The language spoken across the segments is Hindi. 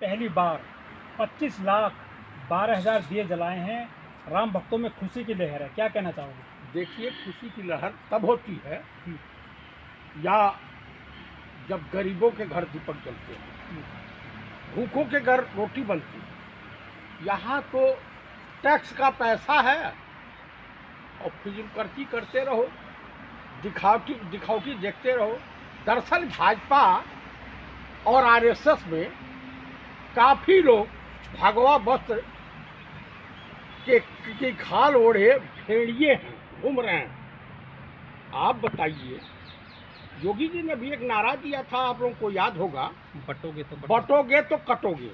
पहली बार 25 लाख 12,000 दिए जलाए हैं। राम भक्तों में खुशी की लहर है, क्या कहना चाहोगे? देखिए, खुशी की लहर तब होती है या जब गरीबों के घर दीपक जलते हैं, भूखों के घर रोटी बनती है। यहाँ तो टैक्स का पैसा है और फिल्म कर्जी करते रहो, दिखावटी देखते रहो। दरअसल भाजपा और आरएसएस में काफ़ी लोग भगवा वस्त्र के खाल ओढ़े भेड़िए हैं, घूम रहे हैं। आप बताइए, योगी जी ने भी एक नारा दिया था, आप लोगों को याद होगा, बटोगे तो कटोगे।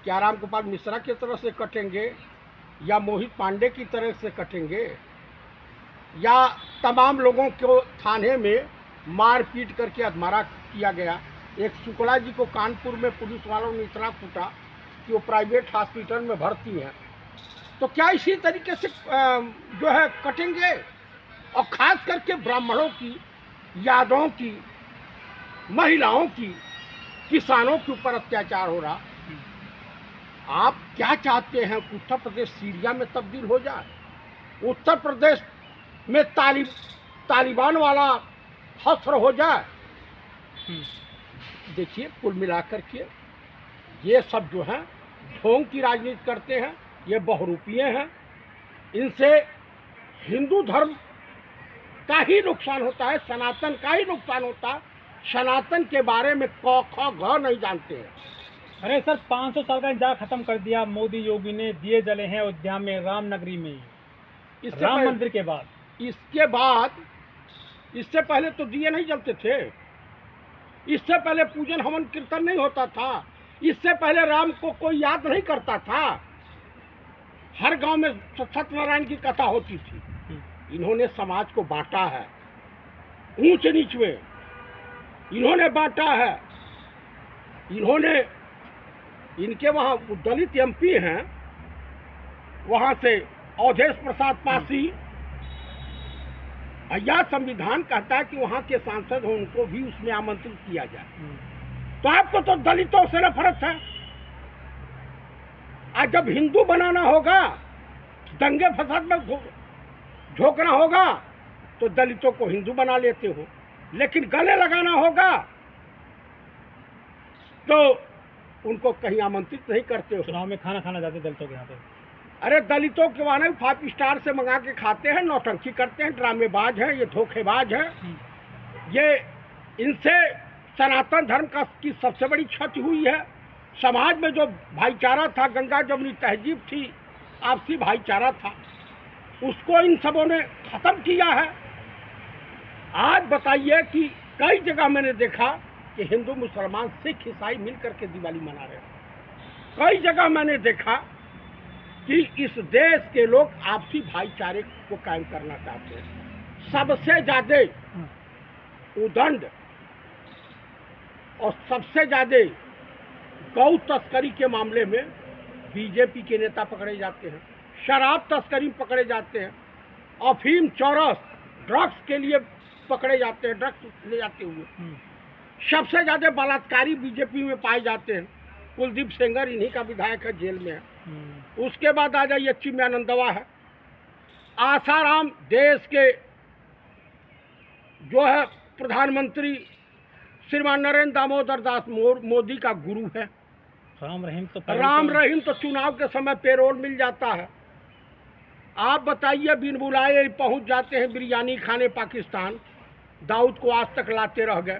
क्या राम गोपाल मिश्रा की तरह से कटेंगे या मोहित पांडे की तरह से कटेंगे या तमाम लोगों को थाने में मार पीट करके अधमरा किया गया। एक शुक्ला जी को कानपुर में पुलिस वालों ने इतना कूटा कि वो प्राइवेट हॉस्पिटल में भर्ती हैं। तो क्या इसी तरीके से जो है कटेंगे? और ख़ास करके ब्राह्मणों की, यादवों की, महिलाओं की, किसानों के ऊपर अत्याचार हो रहा। आप क्या चाहते हैं? उत्तर प्रदेश सीरिया में तब्दील हो जाए? उत्तर प्रदेश में तालिबान वाला हस्र हो जाए? देखिए, कुल मिलाकर के ये सब जो है ढोंग की राजनीति करते हैं, ये बहुरूपिये हैं। इनसे हिंदू धर्म का ही नुकसान होता है, सनातन का ही नुकसान होता है। सनातन के बारे में क ख ग नहीं जानते हैं। अरे सर, 500 साल का इंतजार खत्म कर दिया मोदी योगी ने, दिए जले हैं अयोध्या में, रामनगरी में, राम मंदिर के बाद। इससे पहले तो दिए नहीं जलते थे। इससे पहले पूजन हवन कीर्तन नहीं होता था। इससे पहले राम को कोई याद नहीं करता था। हर गांव में सत्यनारायण की कथा होती थी। इन्होंने समाज को बांटा है, ऊंच नीच में इन्होंने बांटा है। इनके वहाँ दलित एमपी हैं, वहाँ से अवधेश प्रसाद पासी। यह संविधान कहता है कि वहाँ के सांसद हो, उनको भी उसमें आमंत्रित किया जाए। तो आपको तो दलितों से नफरत है। आज जब हिंदू बनाना होगा, दंगे फसाद में झोंकना होगा, तो दलितों को हिंदू बना लेते हो, लेकिन गले लगाना होगा तो उनको कहीं आमंत्रित नहीं करते हो। चुनाव में खाना खाना जाते दलितों के यहाँ पे। अरे दलितों के वहाँ 5 स्टार से मंगा के खाते हैं, नौटंकी करते हैं, ड्रामेबाज हैं, ये धोखेबाज हैं। ये इनसे सनातन धर्म की सबसे बड़ी क्षति हुई है। समाज में जो भाईचारा था, गंगा जमुनी तहजीब थी, आपसी भाईचारा था, उसको इन सबों ने ख़त्म किया है। आज बताइए कि कई जगह मैंने देखा कि हिंदू, मुसलमान, सिख, ईसाई मिल करके दिवाली मना रहे हैं। कई जगह मैंने देखा कि इस देश के लोग आपसी भाईचारे को कायम करना चाहते हैं। सबसे ज़्यादा उदंड और सबसे ज़्यादा गौ तस्करी के मामले में बीजेपी के नेता पकड़े जाते हैं, शराब तस्करी पकड़े जाते हैं, अफीम, चौरस, ड्रग्स के लिए पकड़े जाते हैं, ड्रग्स ले जाते हुए। सबसे ज़्यादा बलात्कारी बीजेपी में पाए जाते हैं। कुलदीप सेंगर इन्हीं का विधायक है, जेल में है। उसके बाद आ जाइए, चिन्मयानंदवा है। आसाराम देश के जो है प्रधानमंत्री श्रीमान नरेंद्र दामोदर दास मोदी का गुरु है। राम रहीम तो चुनाव के समय पेरोल मिल जाता है। आप बताइए, बिन बुलाए पहुंच जाते हैं बिरयानी खाने पाकिस्तान। दाऊद को आज तक लाते रह गए।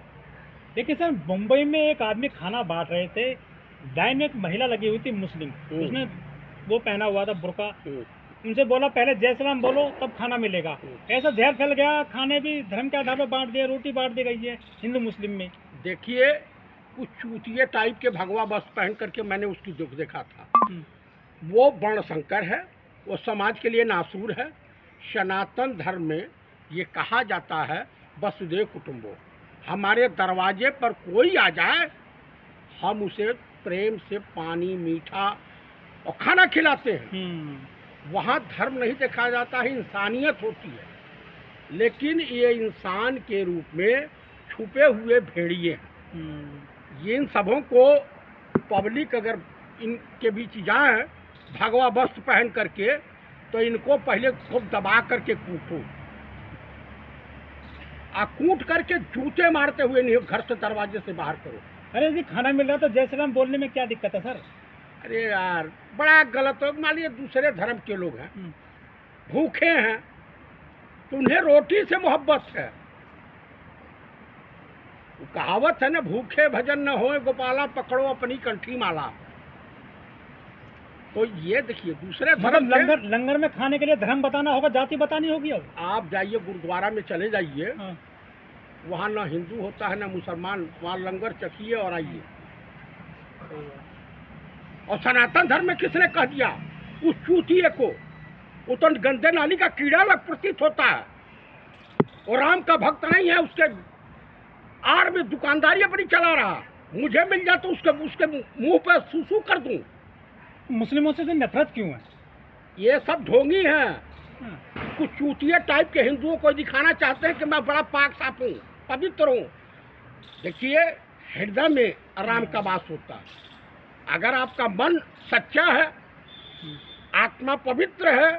देखिए सर, मुंबई में एक आदमी खाना बांट रहे थे, लाइन में एक महिला लगी हुई थी मुस्लिम, उसने वो पहना हुआ था बुर्का। उनसे बोला पहले जय श्री राम बोलो तब खाना मिलेगा। ऐसा जहर फैल गया, खाने भी धर्म के आधार पर बांट दिया, रोटी बांट दी गई है हिंदू मुस्लिम में। देखिए, कुछ चूतिए टाइप के भगवा बस पहन करके मैंने उसकी दुख देखा था। वो वर्णशंकर है, वो समाज के लिए नासूर है। सनातन धर्म में ये कहा जाता है वसुदेव कुटुंबो। हमारे दरवाजे पर कोई आ जाए, हम उसे प्रेम से पानी, मीठा और खाना खिलाते हैं। वहाँ धर्म नहीं देखा जाता है, इंसानियत होती है। लेकिन ये इंसान के रूप में छुपे हुए भेड़िए हैं। ये इन सबों को पब्लिक अगर इनके बीच जाए भगवा वस्त्र पहन करके तो इनको पहले खूब दबा करके कूटो, कूट करके जूते मारते हुए नहीं घर से दरवाजे से बाहर करो। अरे जी खाना मिल रहा तो जय श्री राम बोलने में क्या दिक्कत है सर? अरे यार बड़ा गलत हो। मान लीजिए दूसरे धर्म के लोग हैं, भूखे हैं, तो उन्हें रोटी से मोहब्बत है। कहावत है ना, भूखे भजन न होए गोपाला, पकड़ो अपनी कंठी माला। तो ये देखिए दूसरे धर्म मतलब लंगर में खाने के लिए धर्म बताना होगा, जाति बतानी होगी। अब आप जाइए गुरुद्वारा में चले जाइए, वहाँ ना हिंदू होता है ना मुसलमान, वहाँ लंगर चखिए और आइए। और सनातन धर्म में किसने कह दिया उस चूतिए को? वो तो गंदे नाली का कीड़ा लग प्रतीत होता है, और राम का भक्त नहीं है, उसके आड़ में दुकानदारी अपनी चला रहा। मुझे मिल जाए तो उसके मुंह पर सूसू कर दूं। मुस्लिमों से नफरत क्यों है? ये सब ढोंगी हैं। कुछ चूतिया टाइप के हिंदुओं को दिखाना चाहते हैं कि मैं बड़ा पाक साफ हूँ, पवित्र हूँ। देखिए हृदय में राम का वास होता है। अगर आपका मन सच्चा है, आत्मा पवित्र है,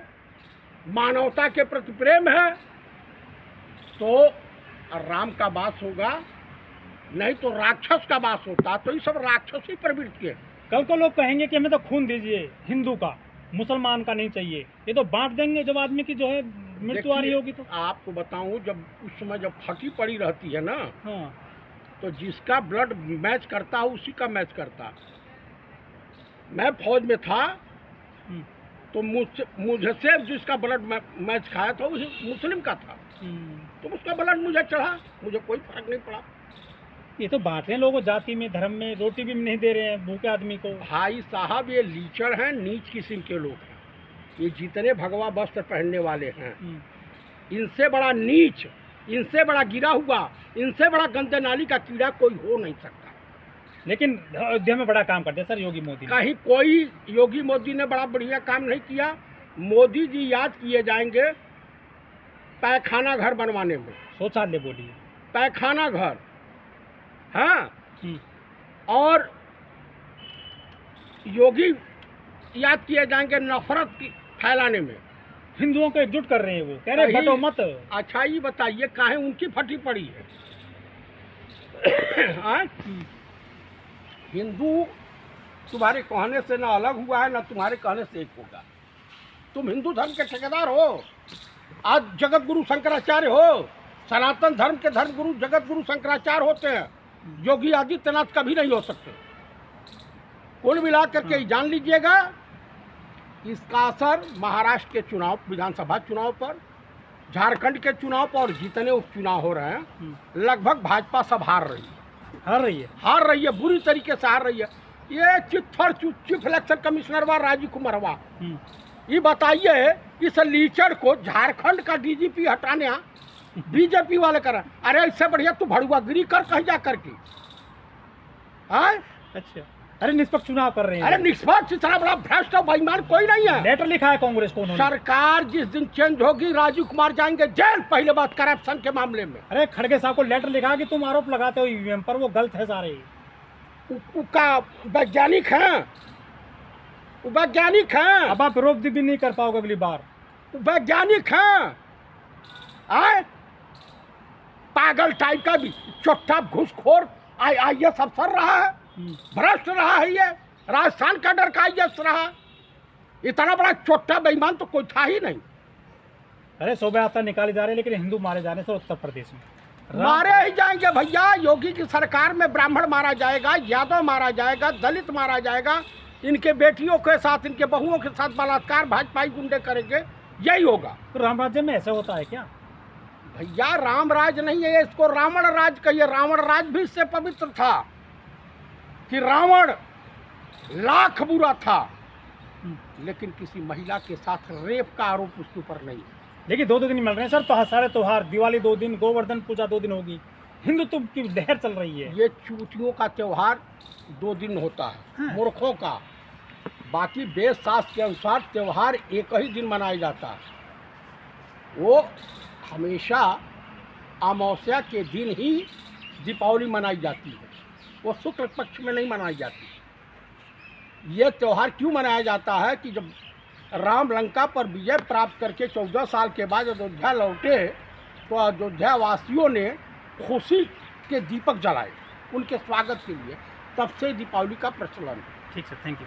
मानवता के प्रति प्रेम है, तो राम का वास होगा, नहीं तो राक्षस का वास होता। तो ये सब राक्षसी प्रवृत्ति है। कल को लोग कहेंगे कि हमें तो खून दीजिए, हिंदू का मुसलमान का नहीं चाहिए। ये तो बांट देंगे जब आदमी की जो है मृत्यु आ रही होगी। तो आपको बताऊं, जब उस समय जब फटी पड़ी रहती है ना, हाँ, तो जिसका ब्लड मैच करता है उसी का मैच करता। मैं फौज में था, तो मुझसे जिसका ब्लड मैच खाया था उसी मुस्लिम का था, तो उसका ब्लड मुझे चढ़ा, मुझे कोई फर्क नहीं पड़ा। ये तो बांट रहे हैं लोगों जाति में, धर्म में, रोटी भी नहीं दे रहे हैं भूखे आदमी को। भाई साहब ये लीचड़ हैं, नीच किस्म के लोग हैं। ये जितने भगवा वस्त्र पहनने वाले हैं, इनसे बड़ा नीच, इनसे बड़ा गिरा हुआ, इनसे बड़ा गंदे नाली का कीड़ा कोई हो नहीं सकता। लेकिन अयोध्या में बड़ा काम करते हैं सर योगी मोदी। कहीं कोई योगी मोदी ने बड़ा बढ़िया काम नहीं किया। मोदी जी याद किए जाएंगे पैखाना घर बनवाने में। शौचालय बोलिए, पैखाना घर, हाँ। और योगी याद किए जाएंगे नफरत की फैलाने में। हिंदुओं को एकजुट कर रहे हैं। वो कह रहे हैं बटो मत। अच्छा ये बताइए काहे उनकी फटी पड़ी है? हिंदू तुम्हारे कहने से ना अलग हुआ है, ना तुम्हारे कहने से एक होगा। तुम हिंदू धर्म के ठेकेदार हो। आज जगत गुरु शंकराचार्य हो, सनातन धर्म के धर्म गुरु जगत गुरु शंकराचार्य होते हैं। योगी आदित्यनाथ कभी नहीं हो सकते। कुल मिला करके जान लीजिएगा, इसका असर महाराष्ट्र के चुनाव, विधानसभा चुनाव पर, झारखंड के चुनाव पर और जितने उपचुनाव हो रहे हैं, लगभग भाजपा सब हार रही है, बुरी तरीके से हार रही है। ये चीफ इलेक्शन कमिश्नर व राजीव कुमारवा, ये बताइए इस लीचड़ को झारखंड का डीजीपी हटाने बीजेपी वाले कर। अरे इससे बढ़िया तू भड़ुआगिरी कर कहीं जा करके। अच्छा, अरे निष्पक्ष चुनाव कर रहे हैं। अरे निष्पक्ष, इतना बड़ा भ्रष्ट और बेईमान कोई नहीं है। लेटर लिखा है कांग्रेस को उन्होंने। सरकार जिस दिन चेंज होगी राजीव कुमार जाएंगे जेल। पहले बात करप्शन के मामले में। अरे खड़गे साहब को लेटर लिखा कि तुम आरोप लगाते हो ईवीएम पर, वो गलत है सारे। उसका वैज्ञानिक है, वैज्ञानिक है। अब आप विरोध भी नहीं कर पाओगे अगली बार। वैज्ञानिक है, पागल टाइप का भी चोट्टा घुसखोर IAS अफसर रहा है, भ्रष्ट रहा है। ये राजस्थान कैडर का IAS रहा। इतना बड़ा चोट्टा बेईमान तो कोई था ही नहीं। अरे शोभा यात्रा निकाली जा रही है, लेकिन हिंदू मारे जाने से उत्तर प्रदेश में मारे ही जाएंगे भैया। योगी की सरकार में ब्राह्मण मारा जाएगा, यादव मारा जाएगा, दलित मारा जाएगा। इनके बेटियों के साथ, इनके बहुओं के साथ बलात्कार भाजपाई गुंडे करेंगे, यही होगा। तो राम राज्य में ऐसा होता है क्या? भैया राम राज नहीं है, इसको रावण राज कहिए। रावण राज भी इससे पवित्र था कि रावण लाख बुरा था, लेकिन किसी महिला के साथ रेप का आरोप उसके ऊपर नहीं। देखिए 2 दिन मिल रहे हैं सर, तो सारे त्योहार, दिवाली 2 दिन, गोवर्धन पूजा 2 दिन होगी, हिंदुत्व की लहर चल रही है। ये चूतियों का त्योहार 2 दिन होता है, मूर्खों का। बाकी वेद शास्त्र के अनुसार त्योहार एक ही दिन मनाया जाता है। वो हमेशा अमावस्या के दिन ही दीपावली मनाई जाती है, वो शुक्ल पक्ष में नहीं मनाई जाती। ये त्यौहार क्यों मनाया जाता है कि जब राम लंका पर विजय प्राप्त करके 14 साल के बाद अयोध्या लौटे तो अयोध्या वासियों ने खुशी के दीपक जलाए उनके स्वागत के लिए, तब से दीपावली का प्रचलन है। ठीक सर, थैंक यू।